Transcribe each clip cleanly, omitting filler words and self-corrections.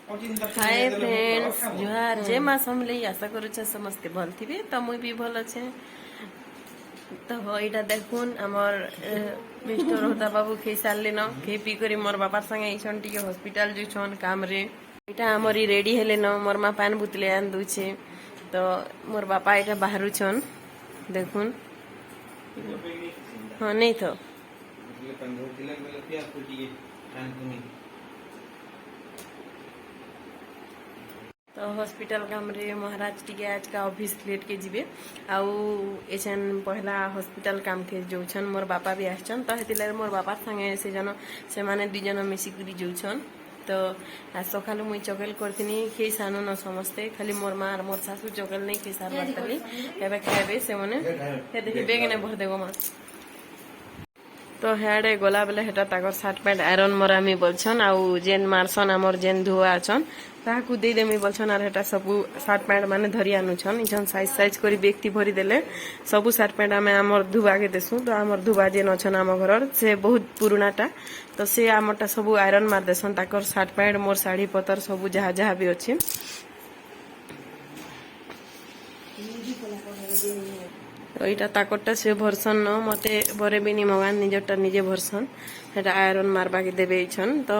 Hi friends, जुहार जय माँ समले। आशा करुचे समस्ते भल थे तो मुई भी भल अच्छे। तो यहाँ देखुन आमर मिस्टर होता बाबू खे सारे न खे पी कर मोर बापार संगे आईछन टी हॉस्पिटल जुछन काम रे। इटा आमरी रेडी हेले न मोर माँ पान बुतले आन दूचे तो मोर बापा इटा बाहर छन देखुन। हाँ नहीं तो तो हॉस्पिटल काम रे महाराज टिके आज का ऑफिस लेट के जीवे आउ एछन पहला हॉस्पिटल काम के जोछन मोर बापा भी आछन तो हेतिले मोर बापा संगे से जन से माने दुई जन मिसी करी जोछन। तो आज सकालु मुई चकल करथिनी खे सानो न समस्ते खाली मोर मां और मोर सासू चकल नहीं खे सार बातली एबे खाबे से माने हे देखि बेगने भर देगो मां। तो हेडे गला बेले हेटा ताकर शर्ट पैंट आयरन मरामी बोलछन आउ जेन मारसन हमर जेन धुआ अछन ताकू दे देमी बोलछन आर हेटा सब शर्ट पैंट माने धरि आनुछन इछन साइज साइज करी व्यक्ति भरी देले सब शर्ट पैंट आमे हमर धुआ के देसु। तो हमर धुआ जेन अछन हम घरर से बहुत पुरानाटा तो से हमरटा सब आयरन मार देसन ताकर शर्ट पैंट मोर साड़ी पतर सब जहा जहा भी अछि। तो यहाँ ताकटा से भरसन न मते बरे भी नहीं मगान निजटा निजे भरसन हेटा आयरन मारबा के देबे छन। तो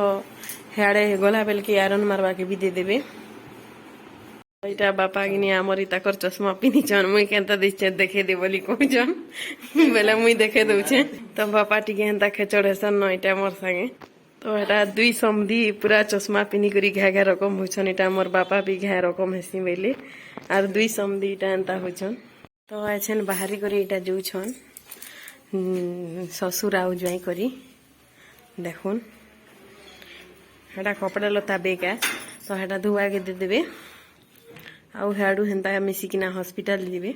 हेड़े गला बेल के आयरन मारबा के भी दे देबे। इटा बापा गिनी आमरी ताकर चश्मा पिनी छन मुई केनता दिछे देखे दे बोली कहछन बेले मुई देखे दउछे तो बापा टिके हेनता खेचड़ेसन न इटा मोर संगे। तो हेटा दुई समधी पूरा चश्मा पिनी करी घा घा रकम होछन इटा मोर बापा भी घा रकम हेसी बेले आर दुई समधी इटा हेनता होछन। तो आछन बाहरी करी इटा जोछन ससुर आउ ज्वाई करी देखुन हेटा कपड़ा लता बेगा तो हेटा धुआ के दे देबे आउ हेडू हेनता मिसिकिना हॉस्पिटल जीवे।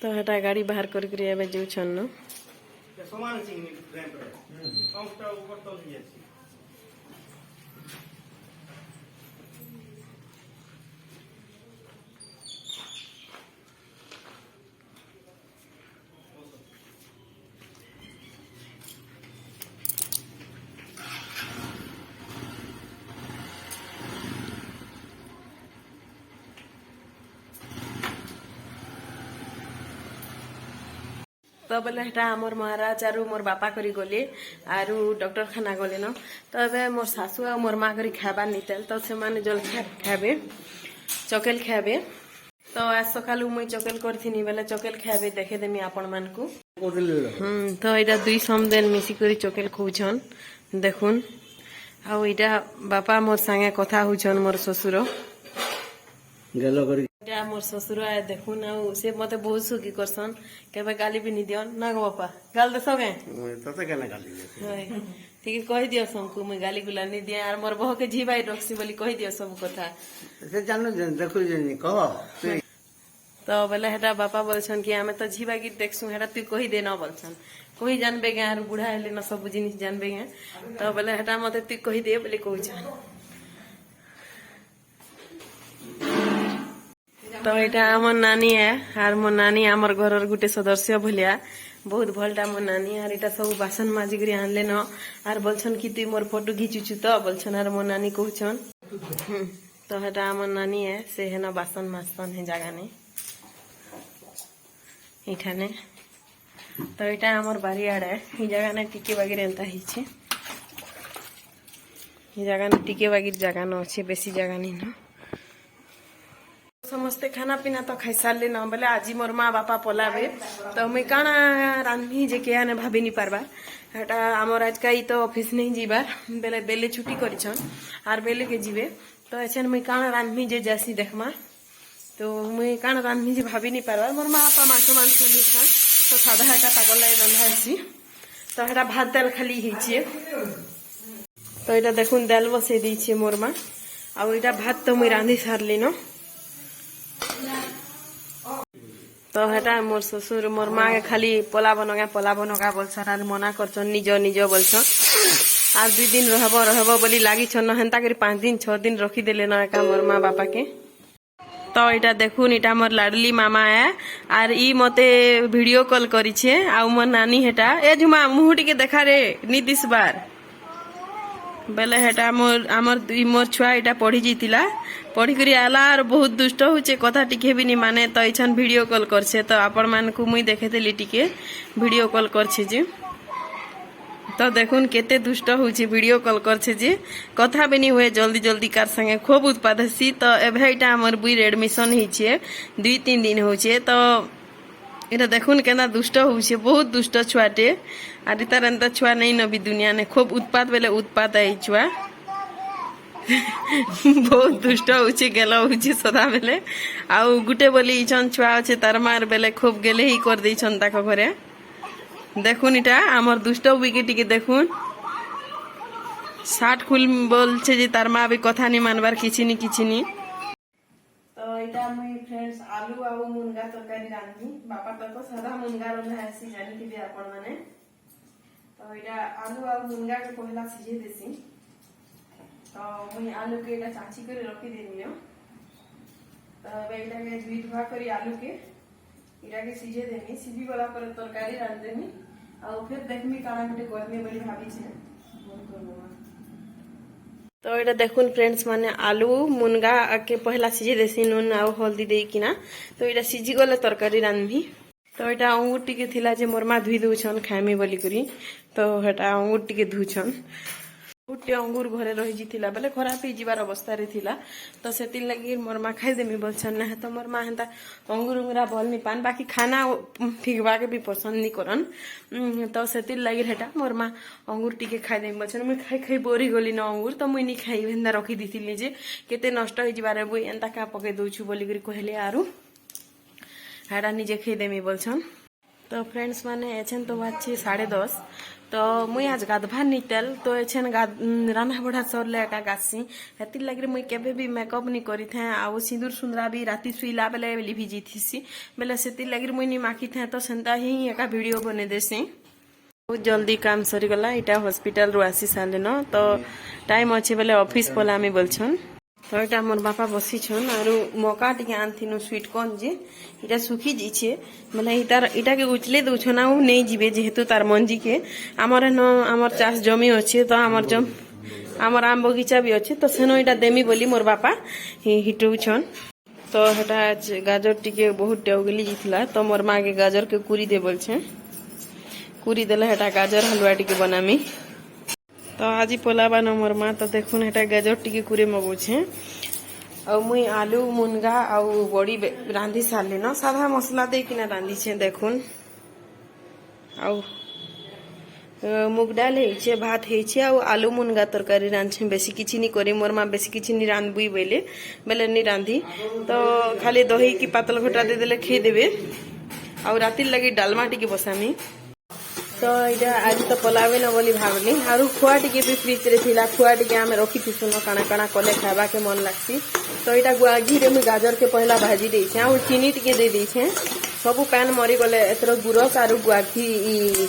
तो हेटा गाड़ी बाहर करी एबे जोछन न तो बोले हेटा मोर महाराज आरु मोर बापा करी गले आरु डॉक्टर खाना गले न। तो एबे मोर सासू आ मोर माँ करी खाबा नितेल तो से माने जल खाबे चकेल खाबे। तो आज सकालु मुई चकेल करथिनी बेले चकेल खाबे देखे देमी आपण मान को। तो इटा दुई समदेन मिसी करी चकेल खुछन देखुन आउ इटा बापा मोर संगे कथा हुछन मोर ससुर गेलो करी इटा मोर ससुर आए देखुन आउ से मते बहुत सुखी करसन केबे गाली भी नि दियन ना गो बापा गाल देसो के तते केना गाली दे ठीक कहि दियो हमको मैं गाली गुला नि दिया आर मोर बह के झीबाई रखसी बोली कहि दियो सब कथा से जानो देखु जे कह। तो बोले हेटा बापा बोलछन कि हमें तो झीबा गीत देखसु हेटा तू कहि दे न बोलछन कहि जानबे गे आर बुढ़ा हेले न सब जिनिस जानबे गे। तो बोले हेटा मते तू कहि दे बोली कहछन। तो यहाँ आमर नानी है आर मो नानी आमर घर गुटे सदस्य भलिया बहुत भलटा मो नानी आर इटा सब बासन माजिक आनले न आर बोलछन कि तुई मोर फोटो घिचुचु तो बोलछन आर मो नानी कहछन। तो हेटा आमर नानी है से है न बासन माजतन है जगह ने इठाने। तो यहाँ आमर बारी आड़ है ई जगह ने टिके बागिर एंता हिचे ई जगह ने टिके बागिर जगह न अच्छे बेसी जगह नहीं न। समस्ते खाना पीना तो खाई सारे न बोले आज मोर माँ बापा पलाबे तो मुई काना रांधनी जे के आने भाभी नहीं पारबा हेटा आमर आज का तो ऑफिस नहीं जीबार बेले बेले छुट्टी करिछन आर बेले के जीवे। तो एछन मुई काना रांधनी जे जासी देखमा तो मुई काना रांधनी जे भाभी नहीं पारबा मोर माँ बापा माछ मांस निछन तो साधा का ताकल लाई रंधा आसी। तो हेटा भात दाल खाली हिचे तो इटा देखुन दाल बसे दीछे मोर माँ आउ इटा भात तो मुई रांधी सारली न। तो हेटा मोर ससुर मोर माँ के खाली पोला बनगा बोलछन आर मना करछन निज निज बोलछन आर 2 दिन रहबो बोली लागी छन हेनता करी 5 दिन 6 दिन रखी देले न एका मोर माँ बापा के। तो इटा देखुन इटा मोर लाडली मामा है आर ई मते वीडियो कॉल करिछे आउ मोर नानी हेटा ए झुमा मुह टिके देखा रे नी दिस बार बेले हेटा मोर छुआ एटा पढ़ी जीतिला पढ़ी करी आला और बहुत दुष्ट होचे कथा टिके भी नहीं माने तो इछन वीडियो कॉल करछे तो आपण मान को मुई देखेतेली टिके वीडियो कॉल करछे जे तो देखुन केते दुष्ट होचे वीडियो कॉल करछे जे कथा भी नहीं हुए जल्दी जल्दी कार संगे खूब उत्पाद हसी तो एभे एटा हमर बुई एडमिशन हिचे 2-3 दिन होचे तो इटा देखुन केना दुष्ट होचे बहुत दुष्ट छुआटे आरि तार एंता छुआ नहीं नबी दुनिया ने खूब उत्पाद बेले उत्पाद आई छुआ बहुत दुष्ट होचे गेलो होचे सदा बेले आउ गुटे बोली इछन छुआ अछि तार मार बेले खूब गेले ही कर दैछन ताको घरे देखुन इटा हमर दुष्ट बुई के देखुन 60 खुल बोलछे जे तार मा भी कथा नहीं मानबार किछि नी तो इटा मुई फ्रेंड्स आलू आउ मुनगा तरकारी रांधी बापा तो सादा मुनगा रंधा आसी जानि थिबे आपण माने तो इटा आलू आउ मुनगा के पहला सिझे देसी तो मुई आलू के इटा चाची करे रखी देनियो तो बेटा के धुई धुआ करी आलू के इटा के सिझे देनी सिझी गला पर तरकारी रांध देनी आ फिर देखमी काना गुटे करमी बोली भाबी छे तो ये देखुन फ्रेंड्स माने आलू मुनगा के पहला सिझे देसी नून आ हल्दी दे किना तो ये सिझी गले तरकारी रांधि तो ये अंगूर टिके थिला जे मोर मा धुई दउछन खाइमी बोली करी तो हेटा अंगूर टिके धुछन गोटे अंगूर घरे रही जिथिला बेले खराब ही जीवार अवस्था रे थिला तो सेति लगी मोर मा खाई देमी बोलछन ना तो मोर मा हेता अंगूर उंगरा बोल नि पान बाकी खाना फिकबा के भी पसंद नहीं करन तो सेति लगी हेटा मोर मा अंगूर टिके खाई देमी बोलछन मैं खाई खाई बोरी गली न अंगूर तो मुई नि खाई भेंदा रखी दिथिली जे केते नष्ट हो जीवार बुई एंता का पके दउछु बोली करी कहले आरु हेडा निजे खाई देमी बोलछन तो फ्रेंड्स माने एछन तो बात छी 10:30 तो मुई आज गाधभा निटेल तो एछन रान्ना बढा सरले एका गासी हेति लागि मुई केबे भी मेकअप नि करि थे आ सिंदूर सुंदरा भी राती सुइला बेले लिभि जिथिसी बेले सेति लागि मुई नि माखी थे तो सेंता ही एका वीडियो बने देसी बहुत जल्दी काम सरी गला इटा हॉस्पिटल रु आसी साले न तो टाइम अछि बेले ऑफिस पलामी बोलछन तो इटा मोर बापा बसी छन आरु मका टिके आनथिनु स्वीट कॉर्न जे इटा सुखी जिछे माने इटा के उचले दउछन आ नहीं जिबे जेहेतु तार मंजी के हमर न हमर चाष जमी अछि तो हमर आम बगीचा भी अछि तो सेनो इटा देमी बोली मोर बापा हिटउ छन तो हटा गाजर टिके बहुत डेउगली जिथला तो मोर मा के गाजर के कुरी दे बोलछे कुरी देले हटा गाजर हलवा टिके बनामी तो आज पोलाबा न मोर मा तो देखुन हेटा गाजर टिके कुरे मगुछे आ मुई आलू मुनगा आ बड़ी रांधी सारली न साधा मसला दे किना रांधी छे देखुन आ मुग डाल हेछे भात हेछे आ आलू मुनगा तरकारी रांधछे बेसी किछि नि करी मोर मा बेसी किछि नि रांधबुई बेले नि रांधी तो खाली दही की पातल घोटा दे देले खे देबे आ राती लगी डालमा टिके बसामी तो इटा आज तो पलावे न बोली भावनी आरु खुआ टिके भी फ्रिज रे थिला खुआ टिके आमे रखी थिसु न काना काना कले खाबा के मन लागसी तो इटा घी रे मु गाजर के पहला भाजी देई छे आ चीनी टिके दे दी छे सबु पैन मरी गले एतरो गुरस आरु घी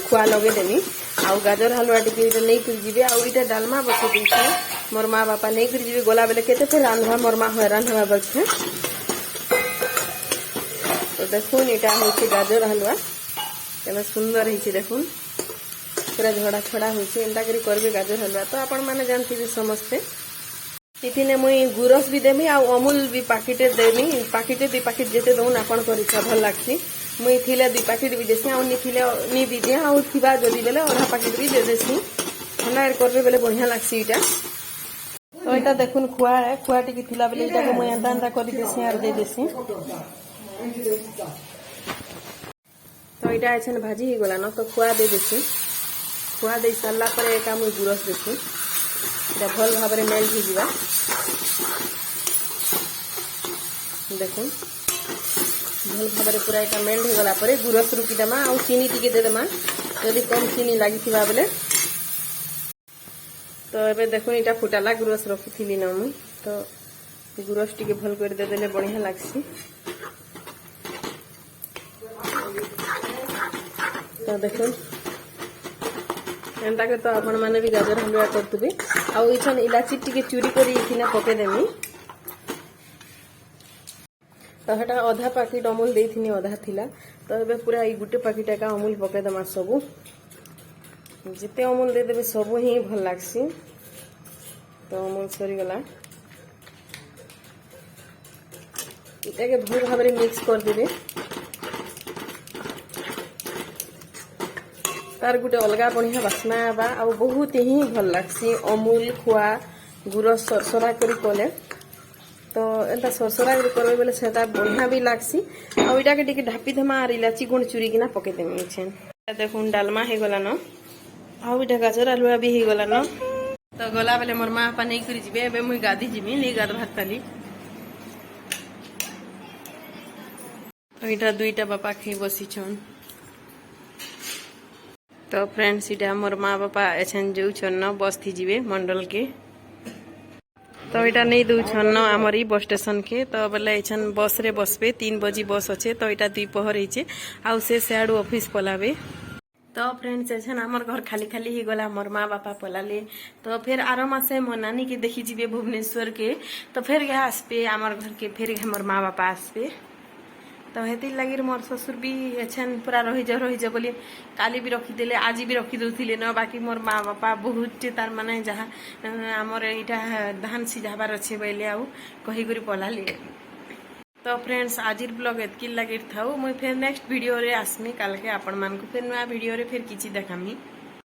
खुआ लगे देमी आ गाजर हलवा टिके इटा नहीं कर जीवे आ इटा डालमा बसे दी छे मोर मां बापा नहीं कर जीवे गोला बेले केते फिर रांधवा मोर मां हैरान हवा बचे तो देखुन इटा होची गाजर हलवा केना सुंदर हिची देखुन पूरा झड़ा छड़ा होची एंता करी करबे गाजर हलवा तो आपण माने जानथि समस्ते इथिने मुई गुरस भी देमी आ अमूल भी पाकेटे देमी पाकेटे दी पाकेट जेते दउन आपण करी छ भल लागसी मुई थिले दी पाकेट भी देसी आ नि थिले नि भी दे आ थिबा जदी बेले ओरा पाकेट भी दे देसी हना करबे बेले बढ़िया लागसी इटा तो इटा देखुन खुआ टिके थिला बेले इटा मुई एंता करी देसी आर दे देसी तो इटा एछन भाजी ही गला न तो खुआ दे देसी खुआ दे सारा पर एका मुई गुरस देसी इटा भल भाबरे मेल ही जिवा देखुन भल भाबरे पूरा एटा मेल हो गला पर गुरस रुकी देमा आ चीनी टिके दे देमा यदि कम चीनी लागि थिबा बेले तो एबे देखुन इटा फुटाला गुरस रखी थिली न मुई तो गुरस टिके भल कर दे देले बढ़िया लागसी तो देखुन एंता के तो आपण माने भी गाजर हलवा करतुबे आ इछन इलाची टिके चूरी करी इथिना पके देमी तो हटा आधा पैकेट अमूल देथिनी आधा थिला तो एबे पूरा ई गुटे पैकेट का अमूल पके दमा सबु जिते अमूल दे देबे सबु ही भल लागसी तो अमूल सरीगला इटाके भल भाव मिक्स करदेवे तार गोटे अलग बढ़िया बास्ना आवा आ बहुत ही भल लगसी अमूल खुआ गुड़ सरसरा करी कले तो एंता सरसरा करी करबे बोले सेटा बढ़िया भी लगसी आ इटा के टिके ढापी देमा और इलाची गुण चूरी किना पके देमी छेन देखुन डालमा हे गला न आ इटा गाजर आलुआ भी हे गला न तो गला बेले मोर माँ बापा नहीं करी जिबे एबे मुई गाधी जिमी नहीं गाध भात ताली तो इटा दुईटा बापा खाई बसी छन तो फ्रेंड्स इटा मोर माँ बापा एछन जो छन न बस थी जिबे मंडल के तो इटा नहीं दू छन न आमर बस स्टेशन के तो बोले एछन बस रे बसबे 3 बजे बस अच्छे तो इटा 2 पहर होइछे आउ से सियाड़ू ऑफिस पलाबे तो फ्रेंड्स एछन आमर घर खाली खाली ही गला मोर माँ बापा पलाले तो फिर आरो मासे मोर नानी के देखी जिबे भुवनेश्वर के तो फिर यहाँ आसबे आमर घर के फिर मोर माँ बापा आसबे तो हेती लगी मोर ससुर भी एछन पूरा रही जा बोली काली भी रखीदे आज भी रखी दौले न बाकी मोर माँ बापा बहुत तार माने जहाँ आमर यहाँ धान सिझाबार अच्छे बोले आउ कहीकरी पलाले तो फ्रेंड्स आज ब्लॉग एतकी लगी था मुझे फिर नेक्स्ट वीडियो रे आसमी काल के आपण मान को फिर नया वीडियो रे फिर किसी देखामी।